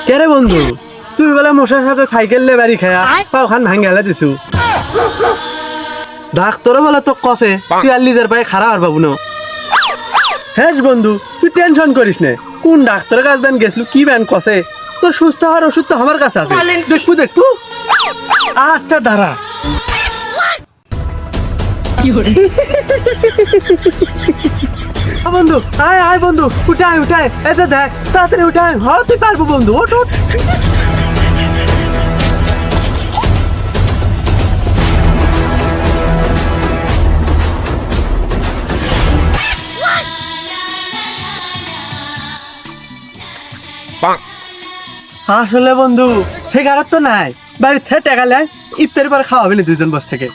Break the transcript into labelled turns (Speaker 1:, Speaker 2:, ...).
Speaker 1: কে রে বন্ধু, তুই বলে মশার সাথে সাইকেল লে বাড়ি খায়া পাও খান ভাঙে হেলা দিছু। ডাক্তার বলে তো কসে তুই আর নিজের পায়ে খারাপ আর বাবু না। হ্যাঁ বন্ধু, তুই টেনশন করিস নে। কোন ডাক্তারের কাছে ব্যান গেছলু, কি ব্যান কসে, তোর সুস্থ হওয়ার ওষুধ তো আমার কাছে আছে। দেখবো দেখবো। আচ্ছা দাঁড়া। বন্ধু আয় আয় বন্ধু, উঠায় উঠায়, এতে দেখ তাড়াতাড়ি উঠায়। হ তুই পারবো বন্ধু, ওঠ ওঠ। আসলে বন্ধু সেগারের তো নাই, বাড়ির থেকে টাকা লেয়, ইফতারি পরে খাওয়াবি না দুইজন বস থেকে।